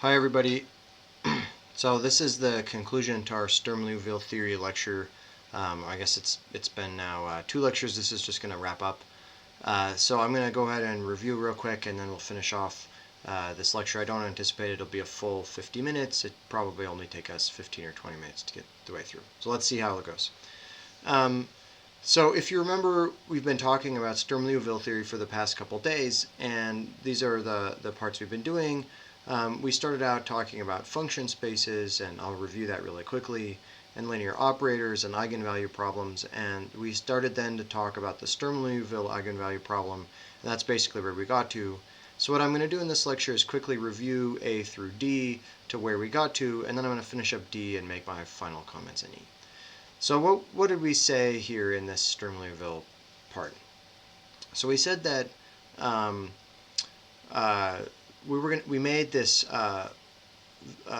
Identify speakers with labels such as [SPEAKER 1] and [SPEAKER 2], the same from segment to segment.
[SPEAKER 1] Hi everybody. So this is the conclusion to our Sturm-Liouville theory lecture. I guess it's been now 2 lectures. This is just going to wrap up. So I'm going to go ahead and review real quick, and then we'll finish off this lecture. I don't anticipate it'll be a full 50 minutes. It probably only take us 15 or 20 minutes to get the way through. So let's see how it goes. So if you remember, we've been talking about Sturm-Liouville theory for the past couple days, and these are the parts we've been doing. We started out talking about function spaces, and I'll review that really quickly, and linear operators and eigenvalue problems, and we started then to talk about the Sturm-Liouville eigenvalue problem, and that's basically where we got to. So what I'm going to do in this lecture is quickly review A through D to where we got to, and then I'm going to finish up D and make my final comments in E. So what did we say here in this Sturm-Liouville part? So we said that we made this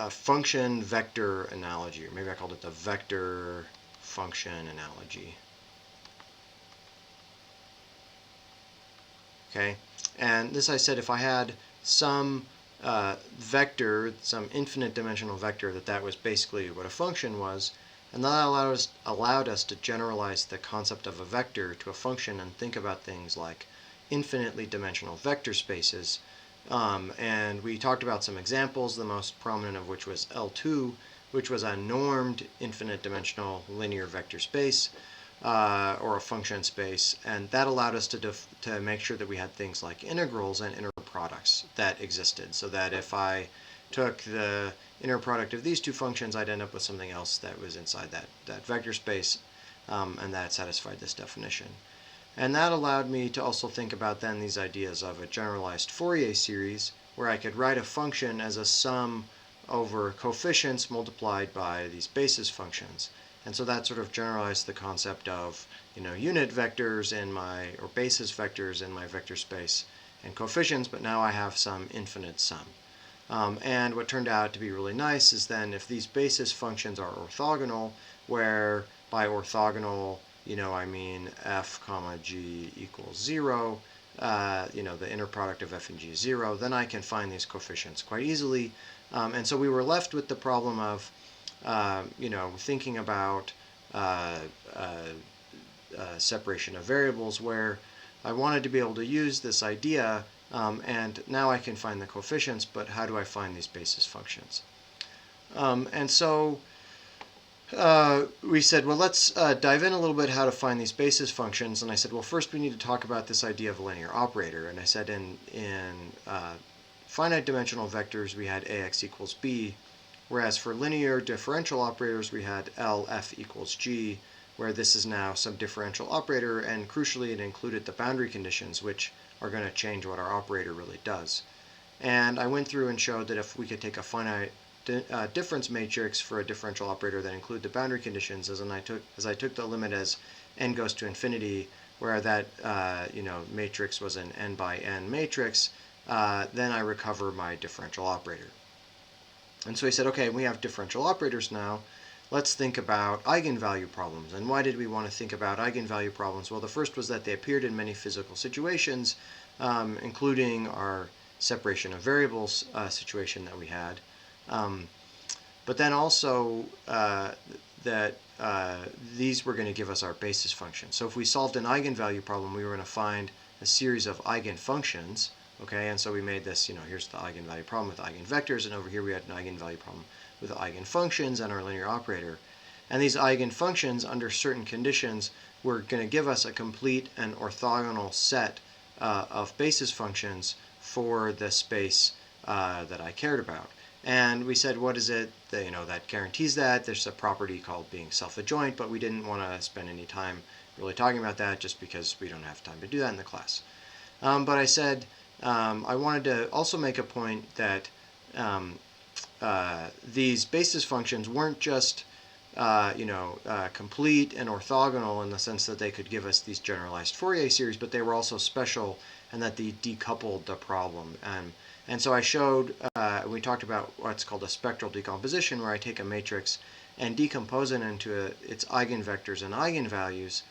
[SPEAKER 1] function vector analogy, or maybe I called it the vector function analogy. Okay, and this I said if I had some vector, some infinite dimensional vector, that was basically what a function was. And that allowed us to generalize the concept of a vector to a function and think about things like infinitely dimensional vector spaces. And we talked about some examples, the most prominent of which was L2, which was a normed infinite dimensional linear vector space, or a function space. And that allowed us to make sure that we had things like integrals and inner products that existed, so that if I took the inner product of these two functions, I'd end up with something else that was inside that vector space, and that satisfied this definition. And that allowed me to also think about then these ideas of a generalized Fourier series, where I could write a function as a sum over coefficients multiplied by these basis functions. And so that sort of generalized the concept of, unit vectors or basis vectors in my vector space and coefficients, but now I have some infinite sum. And what turned out to be really nice is then if these basis functions are orthogonal, where by orthogonal, I mean f comma g equals 0, the inner product of f and g is 0, then I can find these coefficients quite easily. And so we were left with the problem of, thinking about separation of variables, where I wanted to be able to use this idea, and now I can find the coefficients, but how do I find these basis functions? And so we said, well, let's dive in a little bit how to find these basis functions. And I said, well, first we need to talk about this idea of a linear operator. And I said in finite dimensional vectors we had ax equals b, whereas for linear differential operators we had lf equals g, where this is now some differential operator, and crucially it included the boundary conditions, which are going to change what our operator really does. And I went through and showed that if we could take a finite difference matrix for a differential operator that include the boundary conditions, as I took the limit as n goes to infinity, where that matrix was an n by n matrix, then I recover my differential operator. And so he said, okay, we have differential operators now. Let's think about eigenvalue problems. And why did we want to think about eigenvalue problems? Well, the first was that they appeared in many physical situations, including our separation of variables situation that we had. But then also that these were going to give us our basis functions. So if we solved an eigenvalue problem, we were going to find a series of eigenfunctions. Okay, and so we made this, here's the eigenvalue problem with eigenvectors, and over here we had an eigenvalue problem with eigenfunctions and our linear operator. And these eigenfunctions, under certain conditions, were going to give us a complete and orthogonal set of basis functions for the space that I cared about. And we said, what is it that, that guarantees that? There's a property called being self-adjoint, but we didn't want to spend any time really talking about that just because we don't have time to do that in the class. But I said, I wanted to also make a point that these basis functions weren't just complete and orthogonal in the sense that they could give us these generalized Fourier series, but they were also special and that they decoupled the problem. And so I showed, we talked about what's called a spectral decomposition, where I take a matrix and decompose it into its eigenvectors and eigenvalues.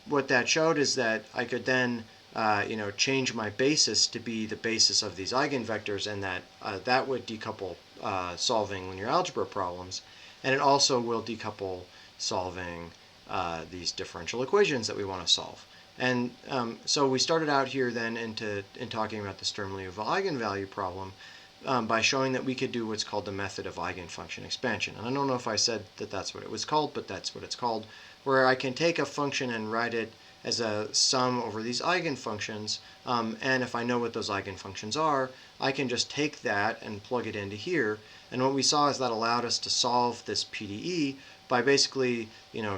[SPEAKER 1] What that showed is that I could then change my basis to be the basis of these eigenvectors, and that would decouple solving linear algebra problems, and it also will decouple solving these differential equations that we want to solve. And so we started out here then in talking about the Sturm-Liouville eigenvalue problem by showing that we could do what's called the method of eigenfunction expansion. And I don't know if I said that that's what it was called, but that's what it's called, where I can take a function and write it as a sum over these eigenfunctions, and if I know what those eigenfunctions are, I can just take that and plug it into here. And what we saw is that allowed us to solve this PDE by basically,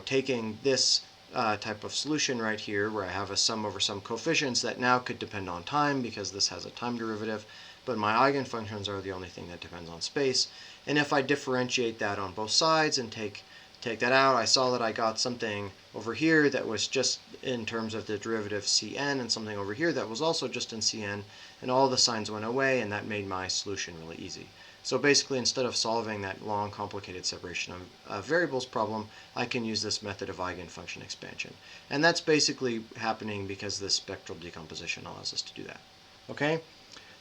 [SPEAKER 1] taking this type of solution right here, where I have a sum over some coefficients that now could depend on time because this has a time derivative, but my eigenfunctions are the only thing that depends on space. And if I differentiate that on both sides and take that out, I saw that I got something over here that was just in terms of the derivative CN, and something over here that was also just in CN, and all the signs went away, and that made my solution really easy. So basically, instead of solving that long, complicated separation of variables problem, I can use this method of eigenfunction expansion. And that's basically happening because this spectral decomposition allows us to do that. Okay?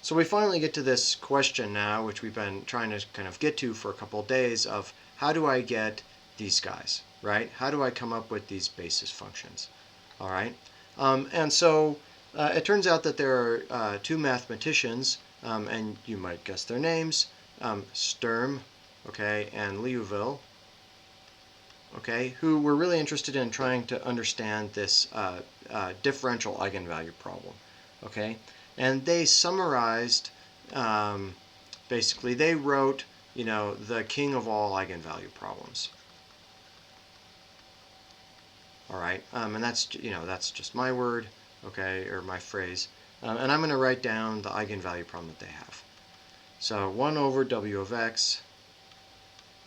[SPEAKER 1] So we finally get to this question now, which we've been trying to kind of get to for a couple of days, of how do I get these guys, right? How do I come up with these basis functions? All right? And so it turns out that there are two mathematicians, and you might guess their names, Sturm, okay, and Liouville, okay, who were really interested in trying to understand this differential eigenvalue problem, okay? And they summarized, basically, they wrote, the king of all eigenvalue problems. All right, and that's just my word, okay, or my phrase, and I'm going to write down the eigenvalue problem that they have. So 1 over w of x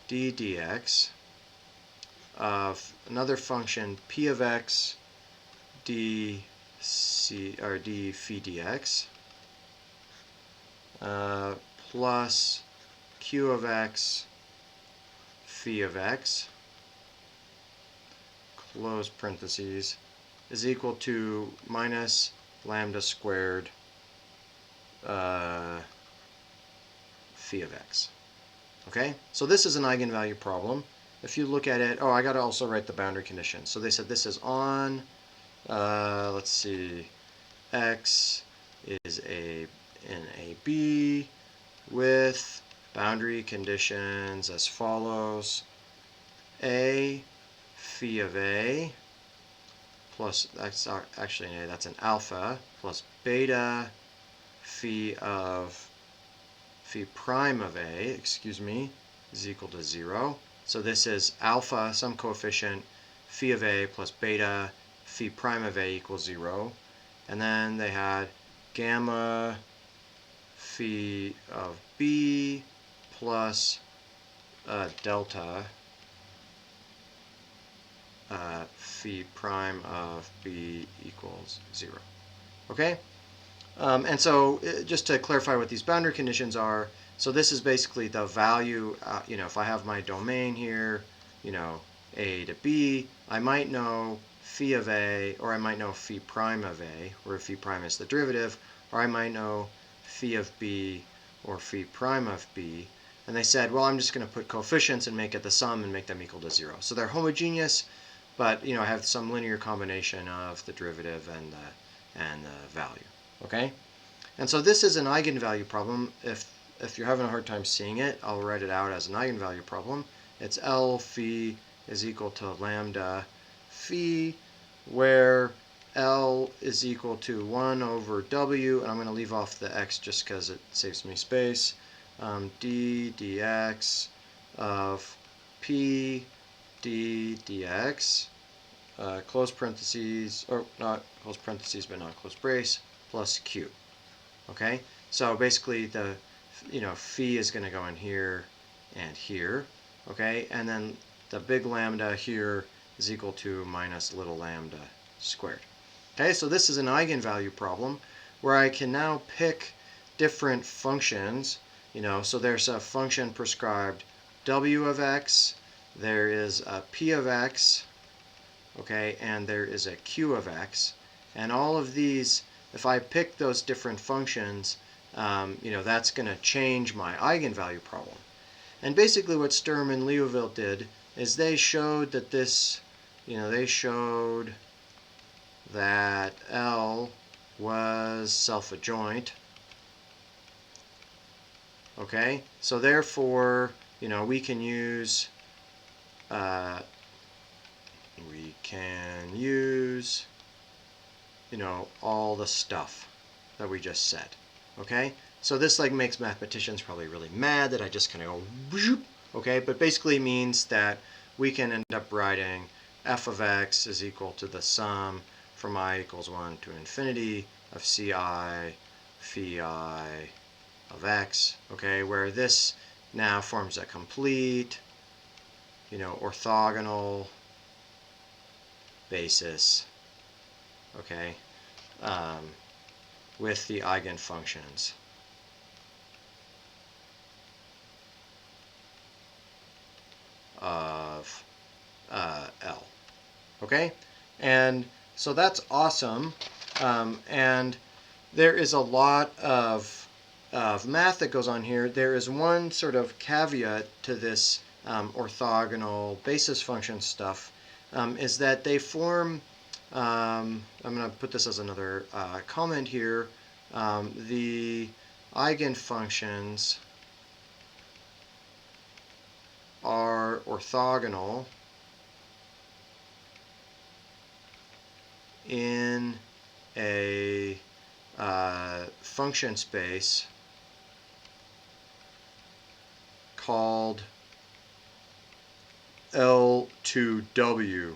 [SPEAKER 1] d dx of another function p of x d phi dx plus q of x phi of x, close parentheses, is equal to minus lambda squared phi of x. Okay, so this is an eigenvalue problem. If you look at it, I got to also write the boundary condition. So they said this is on, let's see, x is in a B with boundary conditions as follows: a phi of a plus, that's actually an a, that's an alpha, plus beta phi of phi prime of a, is equal to 0. So this is alpha, some coefficient, phi of a plus beta phi prime of a equals 0. And then they had gamma phi of b plus delta phi prime of b equals 0. Okay? And so just to clarify what these boundary conditions are, so this is basically the value, if I have my domain here, a to b, I might know phi of a, or I might know phi prime of a, where phi prime is the derivative, or I might know phi of b or phi prime of b. And they said, well, I'm just going to put coefficients and make it the sum and make them equal to 0. So they're homogeneous, but I have some linear combination of the derivative and the value. Okay? And so this is an eigenvalue problem. If you're having a hard time seeing it, I'll write it out as an eigenvalue problem. It's L phi is equal to lambda phi, where L is equal to 1 over w, and I'm going to leave off the x just because it saves me space, d dx of p d dx, close parentheses, or not close parentheses, but not close brace, plus q. Okay, so basically the phi is going to go in here and here. Okay, and then the big lambda here is equal to minus little lambda squared. Okay, so this is an eigenvalue problem where I can now pick different functions. So there's a function prescribed w of x, there is a p of x, okay, and there is a q of x, and all of these if I pick those different functions, that's going to change my eigenvalue problem. And basically what Sturm and Liouville did is they showed that they showed that L was self-adjoint. Okay, so therefore, we can use all the stuff that we just said. Okay, so this makes mathematicians probably really mad that I just kind of go, okay, but basically means that we can end up writing f of x is equal to the sum from I equals 1 to infinity of ci phi I of x, okay, where this now forms a complete, orthogonal basis, okay, with the eigenfunctions of L. Okay, and so that's awesome, and there is a lot of math that goes on here. There is one sort of caveat to this orthogonal basis function stuff, is that they form, I'm going to put this as another comment here, the eigenfunctions are orthogonal in a function space called L2WAB,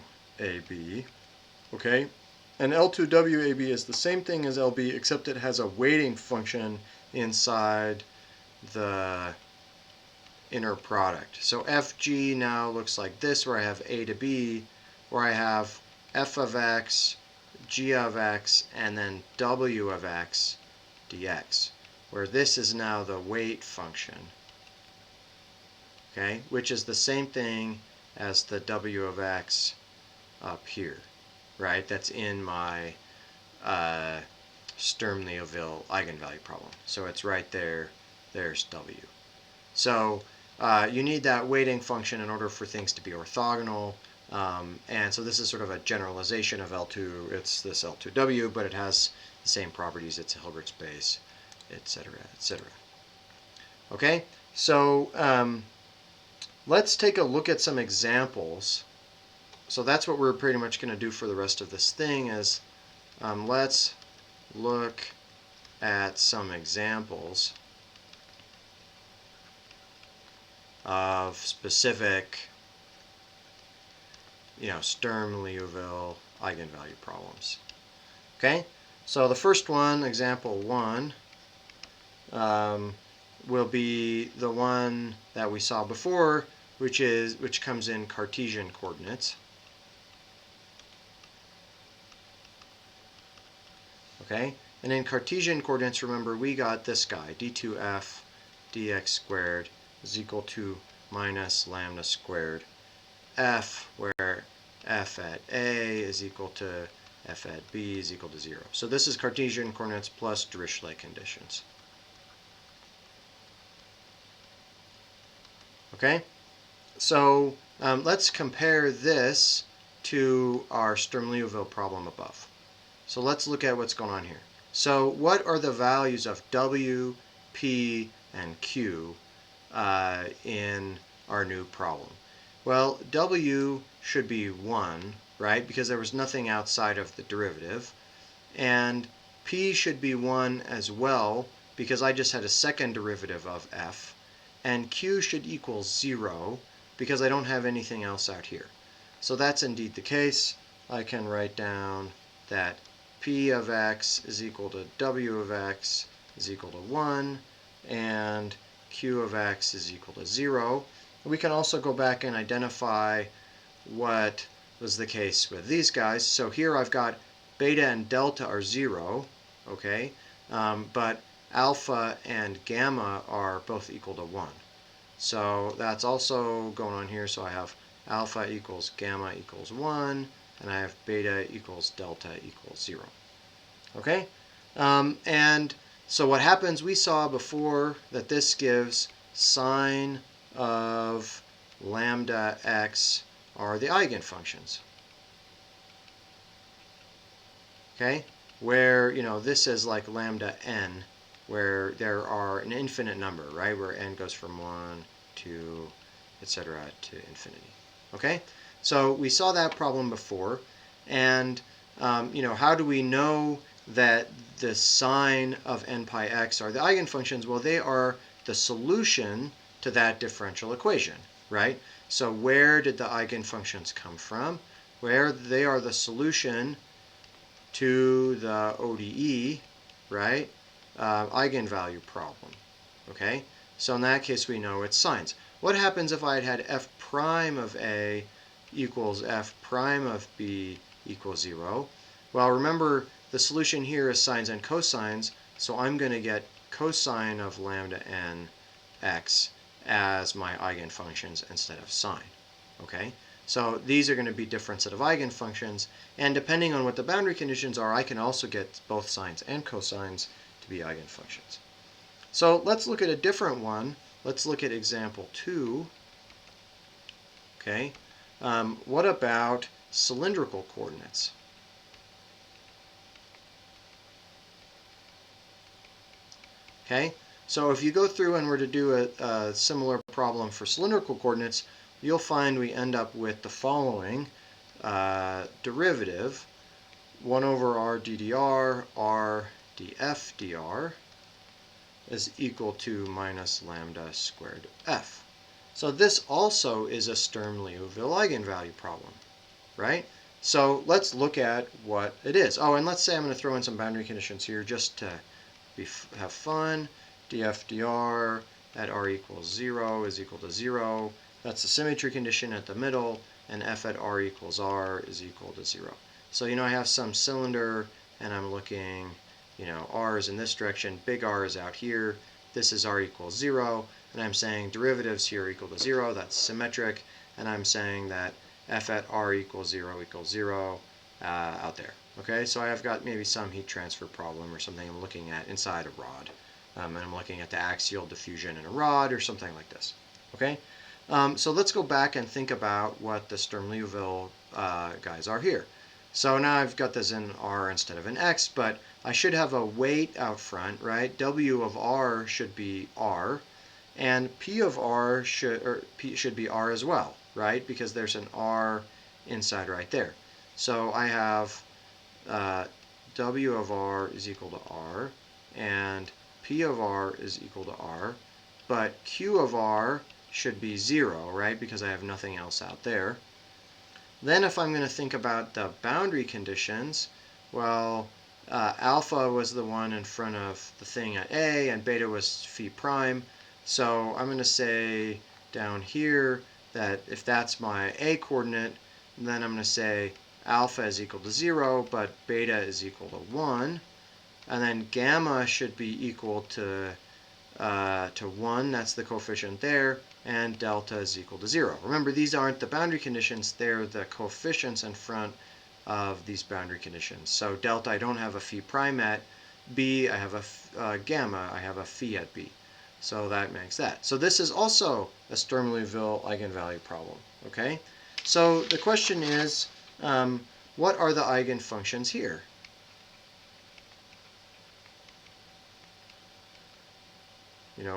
[SPEAKER 1] okay? And L2WAB is the same thing as LB, except it has a weighting function inside the inner product. So FG now looks like this, where I have A to B, where I have f of x, g of x, and then w of x dx, where this is now the weight function, okay, which is the same thing as the w of x up here, right? That's in my Sturm-Liouville eigenvalue problem. So it's right there, there's w. So you need that weighting function in order for things to be orthogonal. And so this is sort of a generalization of L2. It's this L2W, but it has the same properties. It's a Hilbert space, etc., etc. Okay, so let's take a look at some examples. So that's what we're pretty much going to do for the rest of this thing is let's look at some examples of specific Sturm-Liouville eigenvalue problems. Okay, so the first one, example 1, will be the one that we saw before, which comes in Cartesian coordinates. Okay, and in Cartesian coordinates, remember we got this guy, d2f dx squared is equal to minus lambda squared f, where f at a is equal to f at b is equal to 0. So this is Cartesian coordinates plus Dirichlet conditions. Okay, so let's compare this to our Sturm-Liouville problem above. So let's look at what's going on here. So what are the values of w, p, and q in our new problem? Well, w should be 1, right, because there was nothing outside of the derivative. And p should be 1 as well, because I just had a second derivative of f. And q should equal 0, because I don't have anything else out here. So that's indeed the case. I can write down that p of x is equal to w of x is equal to 1, and q of x is equal to 0. We can also go back and identify what was the case with these guys. So here I've got beta and delta are 0, okay, but alpha and gamma are both equal to 1. So that's also going on here. So I have alpha equals gamma equals 1, and I have beta equals delta equals 0. Okay, And so what happens, we saw before that this gives sine of lambda x are the eigenfunctions. Okay? Where, this is like lambda n, where there are an infinite number, right? Where n goes from 1, 2, etc. to infinity. Okay? So we saw that problem before. And, how do we know that the sine of n pi x are the eigenfunctions? Well, they are the solution to that differential equation, right? So where did the eigenfunctions come from? Where they are the solution to the ODE, right? Eigenvalue problem, okay? So in that case, we know it's sines. What happens if I had f prime of A equals f prime of B equals 0? Well, remember, the solution here is sines and cosines, so I'm going to get cosine of lambda n x as my eigenfunctions instead of sine, okay? So these are going to be different set of eigenfunctions, and depending on what the boundary conditions are, I can also get both sines and cosines to be eigenfunctions. So let's look at a different one. Let's look at example 2. Okay, what about cylindrical coordinates? Okay, so if you go through and were to do a similar problem for cylindrical coordinates, you'll find we end up with the following derivative: 1 over r ddr, r df dr is equal to minus lambda squared f. So this also is a Sturm-Liouville eigenvalue problem, right? So let's look at what it is. Oh, and let's say I'm going to throw in some boundary conditions here just to have fun. df dr at r equals 0 is equal to 0. That's the symmetry condition at the middle, and f at r equals r is equal to 0. So, I have some cylinder, and I'm looking, r is in this direction, big R is out here, this is r equals 0, and I'm saying derivatives here equal to 0, that's symmetric, and I'm saying that f at r equals 0 out there. Okay, so I've got maybe some heat transfer problem or something I'm looking at inside a rod. And I'm looking at the axial diffusion in a rod or something like this. Okay, so let's go back and think about what the Sturm-Liouville guys are here. So now I've got this in r instead of in x, but I should have a weight out front, right? W of r should be r, and P of r should be r as well, right? Because there's an r inside right there. So I have W of r is equal to r, and P of r is equal to r, but Q of r should be 0, right? Because I have nothing else out there. Then if I'm going to think about the boundary conditions, well, alpha was the one in front of the thing at A, and beta was phi prime. So I'm going to say down here that if that's my A coordinate, then I'm going to say alpha is equal to 0, but beta is equal to 1. And then gamma should be equal to 1, that's the coefficient there, and delta is equal to 0. Remember, these aren't the boundary conditions, they're the coefficients in front of these boundary conditions. So delta, I don't have a phi prime at B, I have a gamma, I have a phi at B. So that makes that. So this is also a Sturm-Liouville eigenvalue problem, okay? So the question is, what are the eigenfunctions here?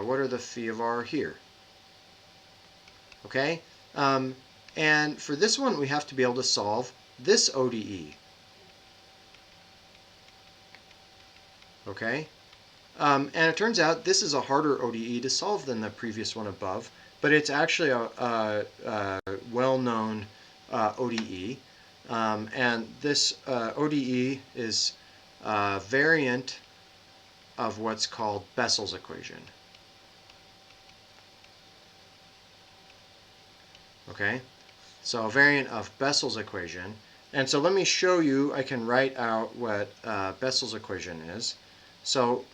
[SPEAKER 1] What are the phi of r here? Okay? And for this one, we have to be able to solve this ODE. Okay? And it turns out this is a harder ODE to solve than the previous one above, but it's actually a well-known ODE. And this ODE is a variant of what's called Bessel's equation. Okay, so a variant of Bessel's equation. And so let me show you, I can write out what Bessel's equation is. So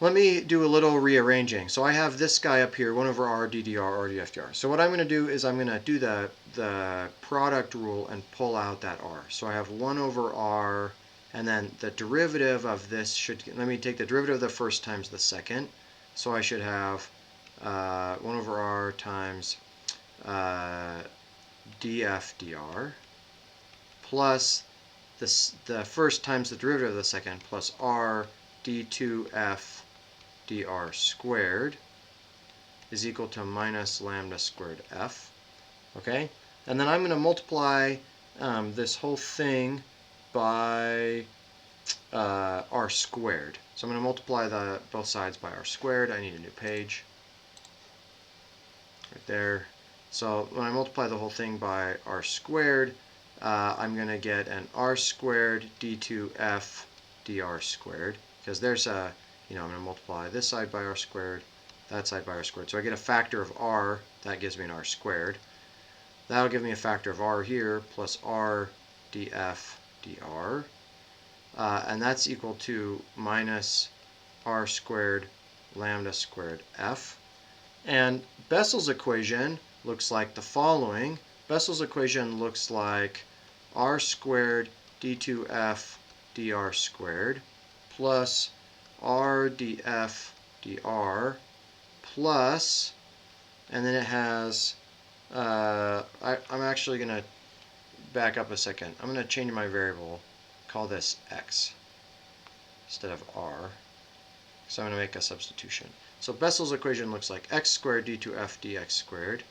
[SPEAKER 1] let me do a little rearranging. So I have this guy up here, 1 over r ddr, r df dr. So what I'm going to do is I'm going to do the product rule and pull out that r. So I have 1 over r, and then the derivative of this should, let me take the derivative of the first times the second. So I should have 1 over r times df dr plus the first times the derivative of the second plus r d2f dr squared is equal to minus lambda squared f. Okay? And then I'm going to multiply this whole thing by r squared. So I'm going to multiply both sides by r squared. I need a new page. Right there. So when I multiply the whole thing by r squared, I'm going to get an r squared d2f dr squared, because there's a, I'm going to multiply this side by r squared, that side by r squared. So I get a factor of r, that gives me an r squared. That'll give me a factor of r here, plus r df dr. And that's equal to minus r squared lambda squared f. And Bessel's equation looks like the following. Bessel's equation looks like r squared d2f dr squared plus r df dr plus, and then it has, I'm actually going to back up a second. I'm going to change my variable, call this x instead of r. So I'm going to make a substitution. So Bessel's equation looks like x squared d2f dx squared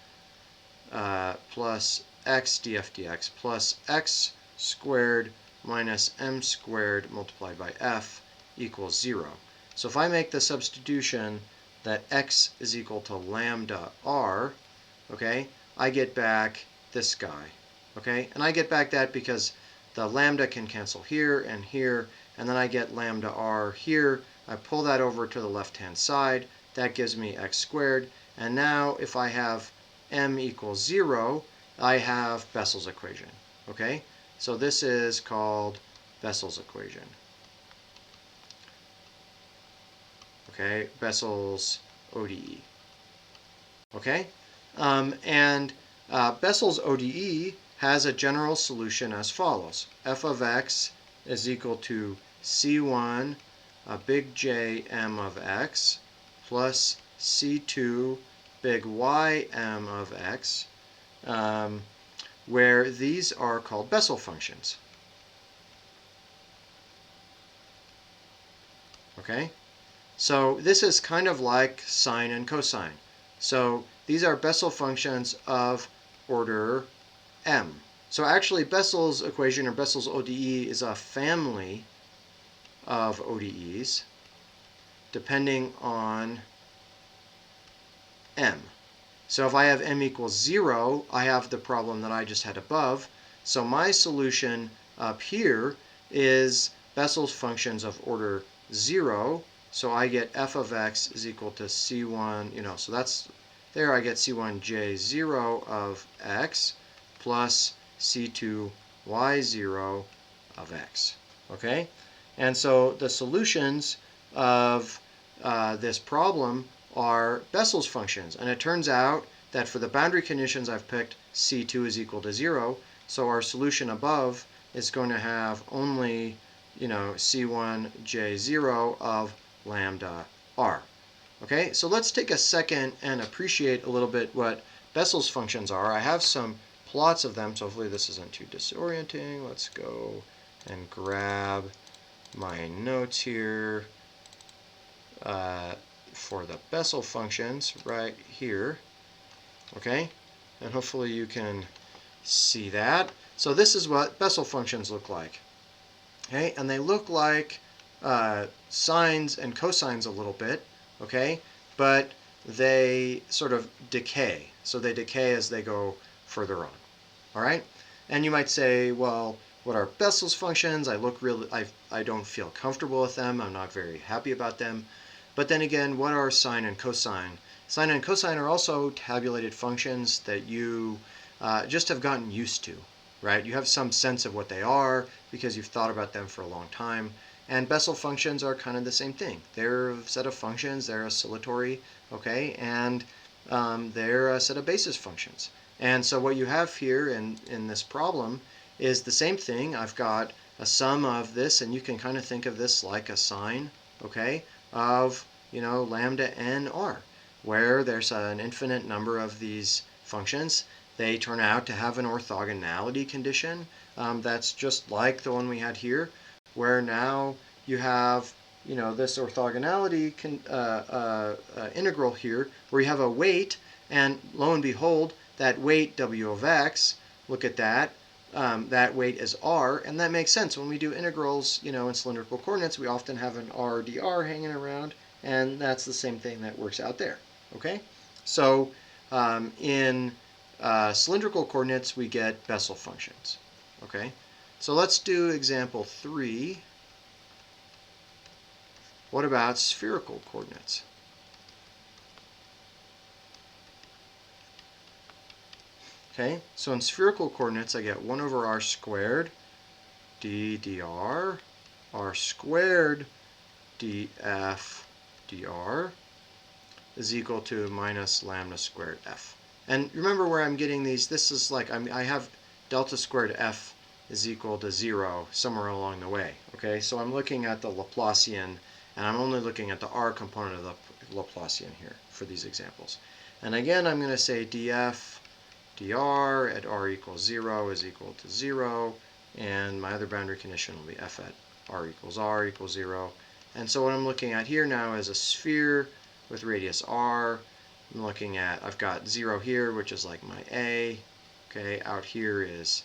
[SPEAKER 1] plus x df dx plus x squared minus m squared multiplied by f equals 0. So if I make the substitution that x is equal to lambda r, okay, I get back this guy, okay? And I get back that because the lambda can cancel here, and then I get lambda r here. I pull that over to the left-hand side. That gives me x squared. And now if I have m equals 0, I have Bessel's equation, okay? So this is called Bessel's equation. Okay, Bessel's ODE. Okay? Bessel's ODE has a general solution as follows. F of x is equal to C1 a big J m of x plus C2 big Y m of x, where these are called Bessel functions. Okay? So this is kind of like sine and cosine. So these are Bessel functions of order m. So actually Bessel's equation, or Bessel's ODE, is a family of ODEs depending on m. So if I have m equals 0, I have the problem that I just had above. So my solution up here is Bessel's functions of order 0. So I get f of x is equal to c1, so that's, there I get c1j0 of x plus c2y0 of x, okay? And so the solutions of this problem are Bessel's functions. And it turns out that for the boundary conditions I've picked, c2 is equal to 0. So our solution above is going to have only, c1j0 of lambda r. Okay, so let's take a second and appreciate a little bit what Bessel's functions are. I have some plots of them, so hopefully this isn't too disorienting. Let's go and grab my notes here for the Bessel functions right here. Okay, and hopefully you can see that. So this is what Bessel functions look like. Okay, and they look like sines and cosines a little bit, okay, but they sort of decay. So they decay as they go further on. All right, and you might say, well, what are Bessel's functions? I don't feel comfortable with them. I'm not very happy about them. But then again, what are sine and cosine? Sine and cosine are also tabulated functions that you just have gotten used to, right? You have some sense of what they are because you've thought about them for a long time. And Bessel functions are kind of the same thing. They're a set of functions, they're oscillatory, okay, and they're a set of basis functions. And so what you have here in this problem is the same thing. I've got a sum of this, and you can kind of think of this like a sine, okay, of, lambda n r, where there's an infinite number of these functions. They turn out to have an orthogonality condition that's just like the one we had here, where now you have this orthogonality integral here, where you have a weight, and lo and behold, that weight w of x, look at that, that weight is r, and that makes sense. When we do integrals, in cylindrical coordinates, we often have an r dr hanging around, and that's the same thing that works out there, okay? So in cylindrical coordinates, we get Bessel functions, okay? So let's do example 3. What about spherical coordinates? Okay, so in spherical coordinates, I get 1 over r squared d dr, r squared df dr is equal to minus lambda squared f. And remember where I'm getting these, this is like, I have delta squared f is equal to 0 somewhere along the way. Okay, so I'm looking at the Laplacian, and I'm only looking at the r component of the Laplacian here for these examples. And again, I'm going to say df dr at r equals 0 is equal to 0, and my other boundary condition will be f at r equals 0. And so what I'm looking at here now is a sphere with radius r. I'm looking at, I've got 0 here, which is like my a, okay, out here is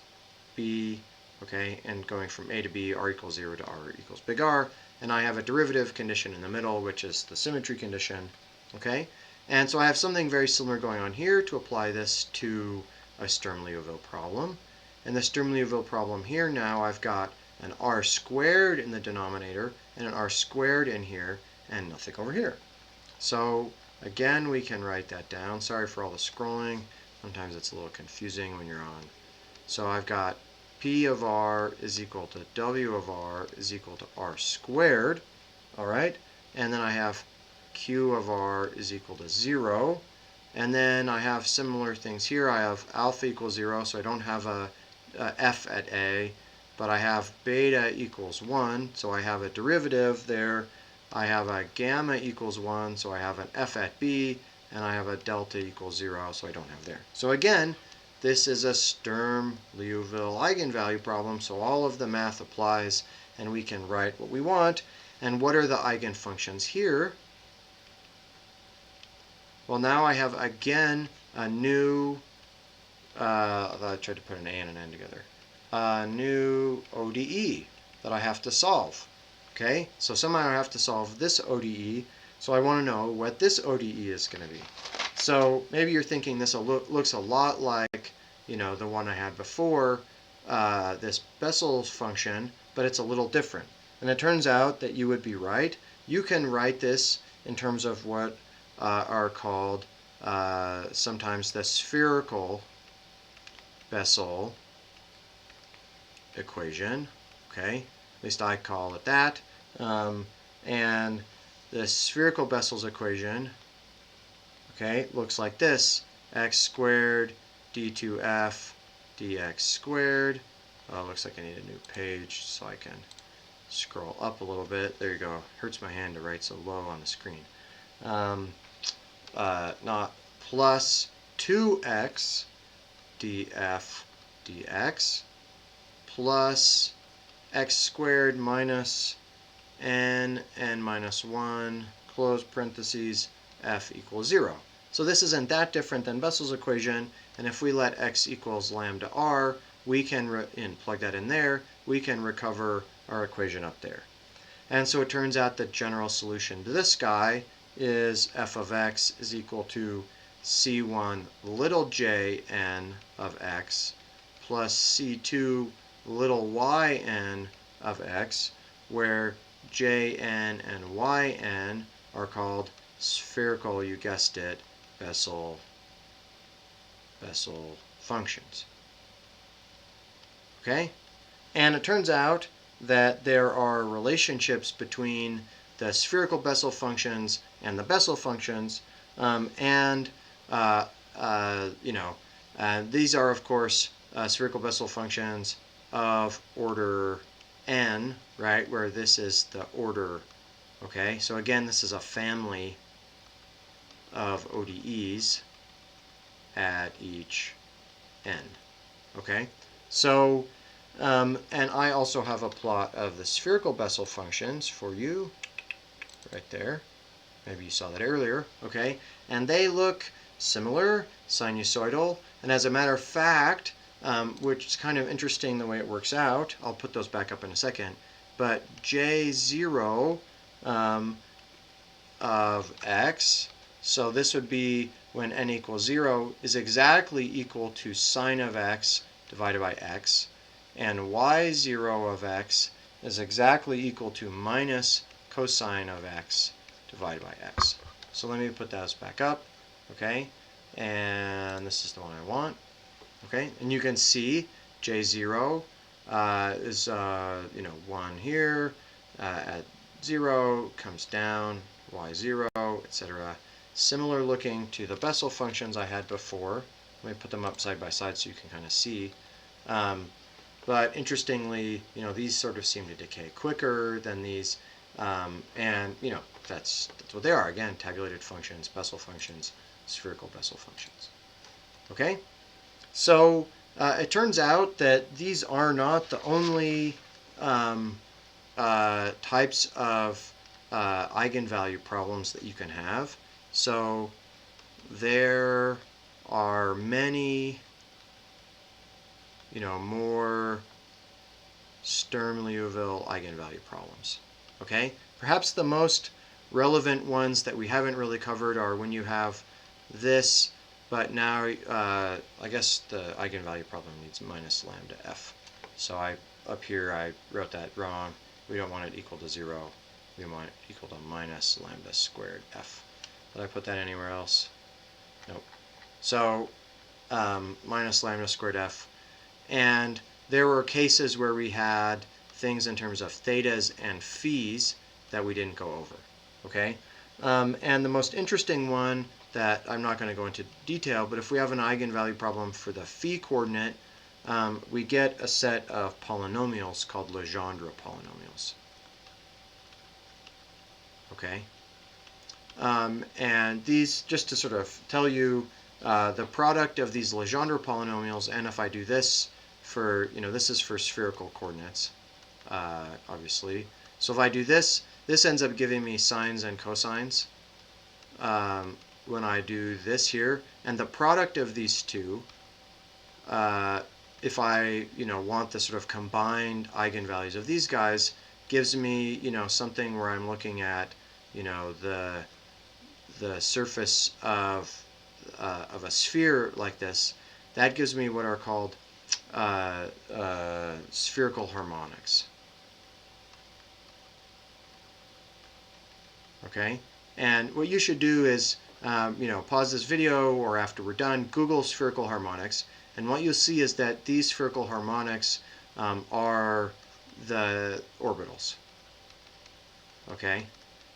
[SPEAKER 1] b, okay, and going from a to b, r equals 0 to r equals big R, and I have a derivative condition in the middle, which is the symmetry condition, okay? And so I have something very similar going on here to apply this to a Sturm-Liouville problem. And the Sturm-Liouville problem here now, I've got an r squared in the denominator and an r squared in here and nothing over here. So again, we can write that down. Sorry for all the scrolling. Sometimes it's a little confusing when you're on. So I've got P of r is equal to W of r is equal to r squared, all right? And then I have Q of r is equal to 0. And then I have similar things here. I have alpha equals 0, so I don't have a f at a, but I have beta equals 1, so I have a derivative there. I have a gamma equals 1, so I have an f at b, and I have a delta equals 0, so I don't have there. So again, this is a Sturm-Liouville eigenvalue problem, so all of the math applies, and we can write what we want. And what are the eigenfunctions here? Well, now I have, again, a new, I tried to put an A and an N together, a new ODE that I have to solve. Okay, so somehow I have to solve this ODE, so I want to know what this ODE is going to be. So maybe you're thinking this looks a lot like, the one I had before, this Bessel function, but it's a little different. And it turns out that you would be right. You can write this in terms of what are called sometimes the spherical Bessel equation, okay? At least I call it that. And the spherical Bessel's equation, okay, looks like this: x squared d2f dx squared. Looks like I need a new page so I can scroll up a little bit. There you go. Hurts my hand to write so low on the screen. Not plus 2x df dx plus x squared minus n minus 1, close parentheses, f equals 0. So this isn't that different than Bessel's equation, and if we let x equals lambda r, we can plug that in there, we can recover our equation up there. And so it turns out the general solution to this guy is f of x is equal to c1 little j n of x plus c2 little y n of x, where j n and y n are called spherical, you guessed it, Bessel functions. Okay? And it turns out that there are relationships between the spherical Bessel functions and the Bessel functions, these are, of course, spherical Bessel functions of order n, right, where this is the order. Okay, so again, this is a family of ODEs at each end. Okay, so and I also have a plot of the spherical Bessel functions for you right there. Maybe you saw that earlier. Okay, and they look similar, sinusoidal, and as a matter of fact, which is kind of interesting the way it works out. I'll put those back up in a second. But J0 of x, so this would be when n equals 0, is exactly equal to sine of x divided by x, and y0 of x is exactly equal to minus cosine of x divided by x. So let me put those back up, okay? And this is the one I want, okay? And you can see J0 is 1 here, at 0 comes down, y0, etc. Similar looking to the Bessel functions I had before. Let me put them up side by side so you can kind of see. But interestingly, these sort of seem to decay quicker than these, and that's what they are. Again, tabulated functions, Bessel functions, spherical Bessel functions. Okay, so it turns out that these are not the only types of eigenvalue problems that you can have. So there are many, more Sturm-Liouville eigenvalue problems. Okay, perhaps the most relevant ones that we haven't really covered are when you have this, but now I guess the eigenvalue problem needs minus lambda f. So up here I wrote that wrong. We don't want it equal to 0. We want it equal to minus lambda squared f. Did I put that anywhere else? Nope. So minus lambda squared f. And there were cases where we had things in terms of thetas and phis that we didn't go over. Okay? And the most interesting one that I'm not going to go into detail, but if we have an eigenvalue problem for the phi coordinate, we get a set of polynomials called Legendre polynomials. Okay? And these, just to sort of tell you, the product of these Legendre polynomials, and if I do this for, this is for spherical coordinates, obviously. So if I do this, this ends up giving me sines and cosines when I do this here. And the product of these two, if I, want the sort of combined eigenvalues of these guys, gives me, something where I'm looking at, the surface of a sphere like this. That gives me what are called spherical harmonics. Okay, and what you should do is, pause this video, or after we're done, Google spherical harmonics, and what you'll see is that these spherical harmonics are the orbitals. Okay,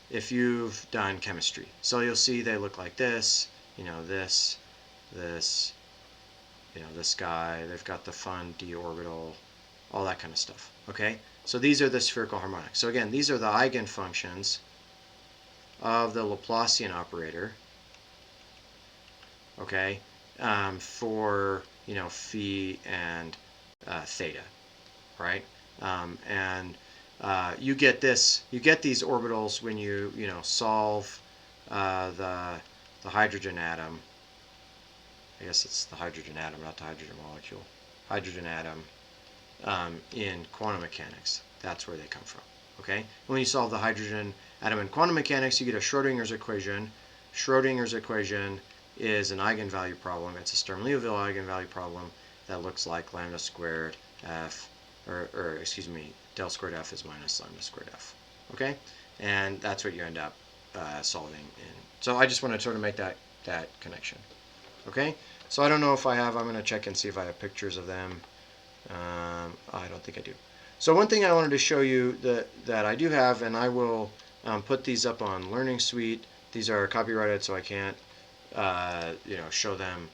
[SPEAKER 1] if you've done chemistry, so you'll see they look like this. This, this guy. They've got the fun d orbital, all that kind of stuff. Okay, so these are the spherical harmonics. So again, these are the eigenfunctions of the Laplacian operator, okay, for phi and theta, right? And you get this, you get these orbitals when you solve the hydrogen atom. I guess it's the hydrogen atom, not the hydrogen molecule. Hydrogen atom in quantum mechanics. That's where they come from. Okay? When you solve the hydrogen atom in quantum mechanics, you get a Schrodinger's equation. Schrodinger's equation is an eigenvalue problem. It's a Sturm-Liouville eigenvalue problem that looks like lambda squared f, or excuse me, del squared f is minus lambda squared f. Okay? And that's what you end up solving in. So I just want to sort of make that connection. Okay? So I don't know if I have, I'm going to check and see if I have pictures of them. I don't think I do. So one thing I wanted to show you that I do have, and I will put these up on Learning Suite. These are copyrighted, so I can't show them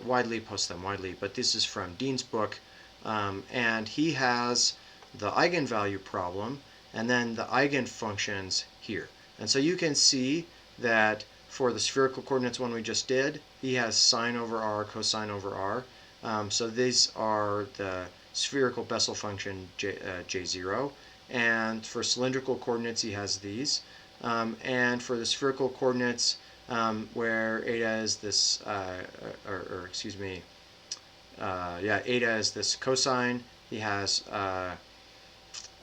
[SPEAKER 1] widely, post them widely. But this is from Dean's book, and he has the eigenvalue problem, and then the eigenfunctions here. And so you can see that for the spherical coordinates one we just did, he has sine over r, cosine over r. So these are the spherical Bessel function J0. And for cylindrical coordinates, he has these. And for the spherical coordinates, where eta is this, eta is this cosine, he has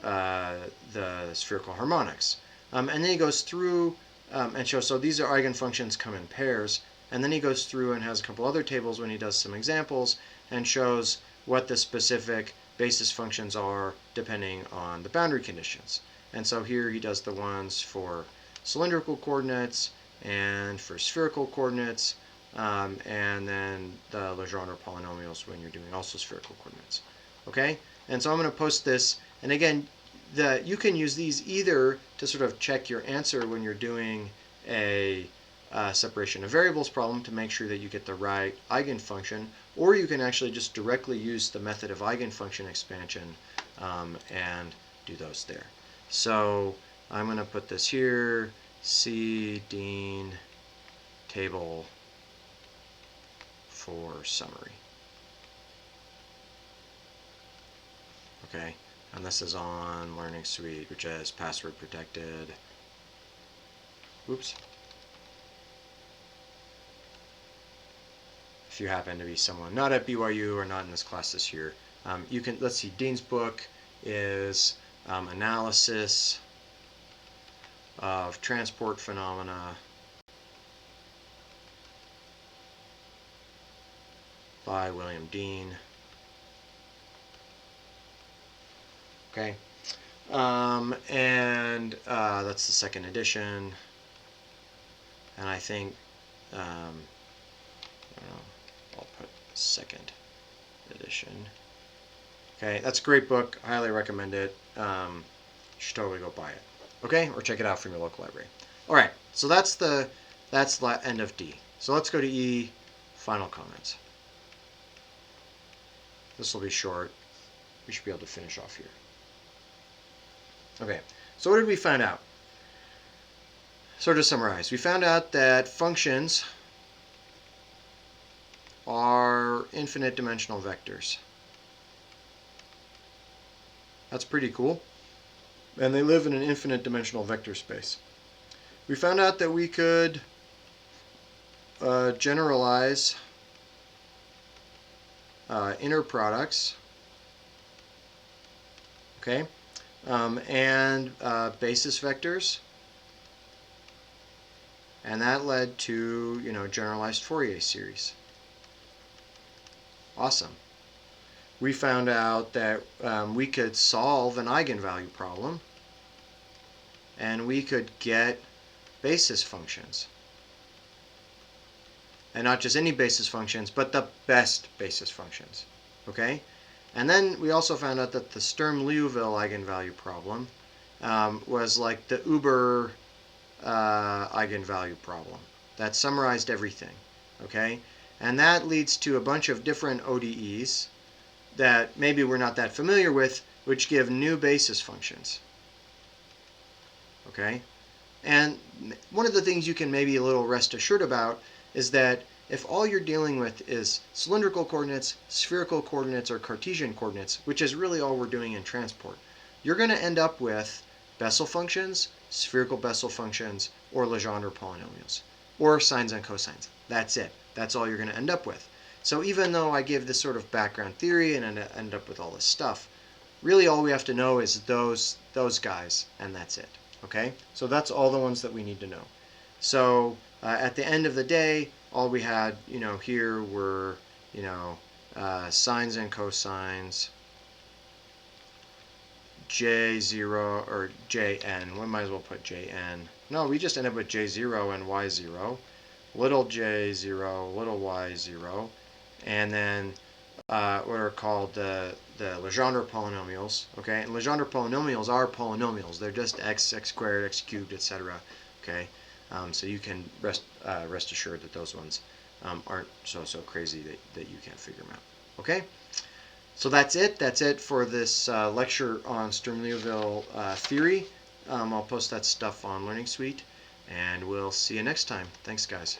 [SPEAKER 1] the spherical harmonics. And then he goes through and shows, so these are eigenfunctions come in pairs, and then he goes through and has a couple other tables when he does some examples and shows what the specific basis functions are depending on the boundary conditions. And so here he does the ones for cylindrical coordinates and for spherical coordinates, and then the Legendre polynomials when you're doing also spherical coordinates. Okay? And so I'm going to post this, and again, you can use these either to sort of check your answer when you're doing a separation of variables problem to make sure that you get the right eigenfunction, or you can actually just directly use the method of eigenfunction expansion and do those there. So I'm going to put this here, C. Dean table for summary. Okay, and this is on Learning Suite, which is password protected. Oops. If you happen to be someone not at BYU or not in this class this year, you can, let's see, Dean's book is Analysis of Transport Phenomena by William Dean. Okay, and that's the second edition, and I think I don't know, I'll put second edition. Okay, that's a great book. I highly recommend it. You should totally go buy it. Okay, or check it out from your local library. All right, so that's the end of D. So let's go to E. Final comments. This will be short. We should be able to finish off here. Okay, so what did we find out? So to summarize, we found out that functions are infinite dimensional vectors. That's pretty cool. And they live in an infinite dimensional vector space. We found out that we could generalize inner products, okay, and basis vectors, and that led to, generalized Fourier series. Awesome. We found out that we could solve an eigenvalue problem, and we could get basis functions. And not just any basis functions, but the best basis functions. Okay? And then we also found out that the Sturm Liouville eigenvalue problem was like the uber eigenvalue problem that summarized everything. Okay? And that leads to a bunch of different ODEs that maybe we're not that familiar with, which give new basis functions. Okay? And one of the things you can maybe a little rest assured about is that if all you're dealing with is cylindrical coordinates, spherical coordinates, or Cartesian coordinates, which is really all we're doing in transport, you're going to end up with Bessel functions, spherical Bessel functions, or Legendre polynomials, or sines and cosines. That's it. That's all you're going to end up with. So even though I give this sort of background theory and end up with all this stuff, really all we have to know is those guys, and that's it. Okay? So that's all the ones that we need to know. So at the end of the day, all we had, here were, sines and cosines, J0 or Jn. We might as well put Jn. No, we just end up with J0 and Y0, little J0, little Y0, and then what are called the Legendre polynomials. Okay, and Legendre polynomials are polynomials. They're just x squared, x cubed, etc. Okay, so you can rest assured that those ones aren't so crazy that you can't figure them out. Okay, So that's it. That's it for this lecture on Sturm-Liouville theory. I'll post that stuff on Learning Suite, and we'll see you next time. Thanks, guys.